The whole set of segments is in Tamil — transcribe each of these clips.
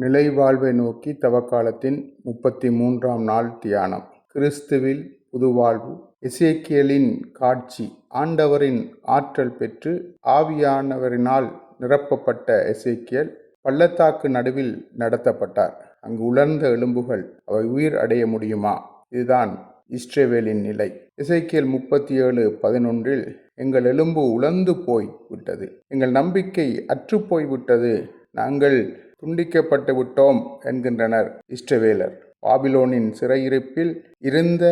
நிலை வாழ்வை நோக்கி தவக்காலத்தின் 33ஆம் நாள் தியானம். கிறிஸ்துவில் புதுவாழ்வு. எசேக்கியேலின் காட்சி. ஆண்டவரின் ஆற்றல் பெற்று ஆவியானவரினால் நிரப்பப்பட்ட எசேக்கியேல் பள்ளத்தாக்கு நடுவில் நடத்தப்பட்டார். அங்கு உலர்ந்த எலும்புகள் அவை உயிர் அடைய முடியுமா? இதுதான் இஸ்ரவேலின் நிலை. எசேக்கியேல் 37:11 எங்கள் எலும்பு உலர்ந்து போய் விட்டது, எங்கள் நம்பிக்கை அற்றுப்போய் விட்டது, நாங்கள் துண்டிக்கப்பட்டு விட்டோம் என்கின்றனர் இஸ்ரவேலர். பாபிலோனின் சிறையிருப்பில் இருந்த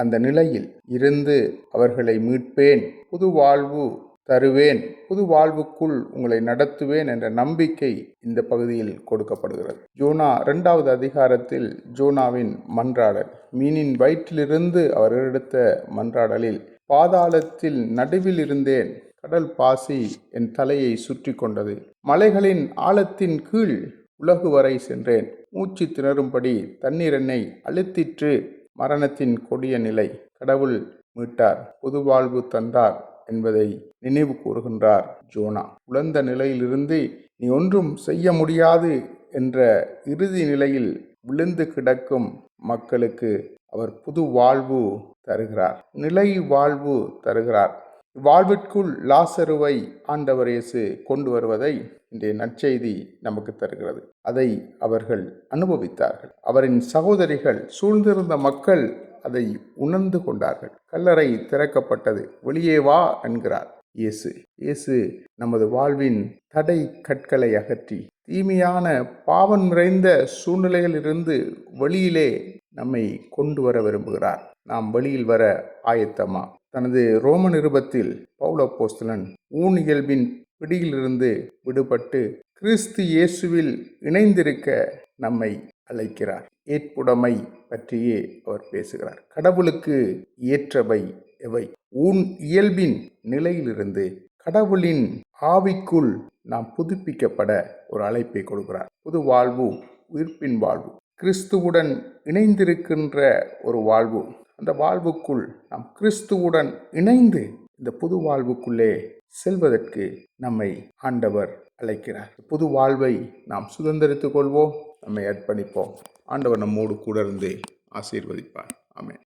அந்த நிலையில் இருந்து அவர்களை மீட்பேன், புது வாழ்வு தருவேன், புது வாழ்வுக்குள் உங்களை நடத்துவேன் என்ற நம்பிக்கை இந்த பகுதியில் கொடுக்கப்படுகிறது. ஜோனா 2வது அதிகாரத்தில் ஜோனாவின் மன்றாடல். மீனின் வயிற்றிலிருந்து அவர் எடுத்த மன்றாடலில், பாதாளத்தில் நடுவில் இருந்தேன், கடல் பாசி என் தலையை சுற்றி கொண்டது, மலைகளின் ஆழத்தின் கீழ் உலகு வரை சென்றேன், மூச்சு திணறும்படி தண்ணீர் என்னை அழுத்திற்று. மரணத்தின் கொடிய நிலை. கடவுள் மீட்டார், புது வாழ்வு தந்தார் என்பதை நினைவு கூறுகின்றார் ஜோனா. உலர்ந்த நிலையிலிருந்து நீ ஒன்றும் செய்ய முடியாது என்ற இறுதி நிலையில் விழுந்து கிடக்கும் மக்களுக்கு அவர் புது வாழ்வு தருகிறார், நிலை வாழ்வு தருகிறார். வாழ்விற்குள் லாசருவை ஆண்டவர் இயேசு கொண்டு வருவதை இன்றைய நற்செய்தி நமக்கு தருகிறது. அதை அவர்கள் அனுபவித்தார்கள். அவரின் சகோதரிகள், சூழ்ந்திருந்த மக்கள் அதை உணர்ந்து கொண்டார்கள். கல்லறை திறக்கப்பட்டது, வெளியே வா என்கிறார் இயேசு. இயேசு நமது வாழ்வின் தடை கற்களை அகற்றி தீமையான பாவம் நிறைந்த சூழ்நிலைகளிலிருந்து வெளியிலே நம்மை கொண்டு வர விரும்புகிறார். நாம் வெளியில் வர ஆயத்தமா? தனது ரோம நிருபத்தில் பவுல் அப்போஸ்தலன் ஊன் இயல்பின் பிடியிலிருந்து விடுபட்டு கிறிஸ்து இயேசுவில் இணைந்திருக்க நம்மை அழைக்கிறார். ஏற்புடைமை பற்றியே அவர் பேசுகிறார். கடவுளுக்கு ஏற்றவை எவை? ஊன் இயல்பின் நிலையிலிருந்து கடவுளின் ஆவிக்குள் நாம் புதுப்பிக்கப்பட ஒரு அழைப்பை கொடுக்கிறார். புது வாழ்வு, உயிர்ப்பின் வாழ்வு, கிறிஸ்துவுடன் இணைந்திருக்கின்ற ஒரு வாழ்வு. அந்த வாழ்வுக்குள் நாம் கிறிஸ்துவுடன் இணைந்து இந்த புது வாழ்வுக்குள்ளே செல்வதற்கு நம்மை ஆண்டவர் அழைக்கிறார். புது வாழ்வை நாம் சுதந்திரித்துக் கொள்வோம், நம்மை அர்ப்பணிப்போம். ஆண்டவர் நம்மோடு கூட இருந்து ஆசீர்வதிப்பார். ஆமென்.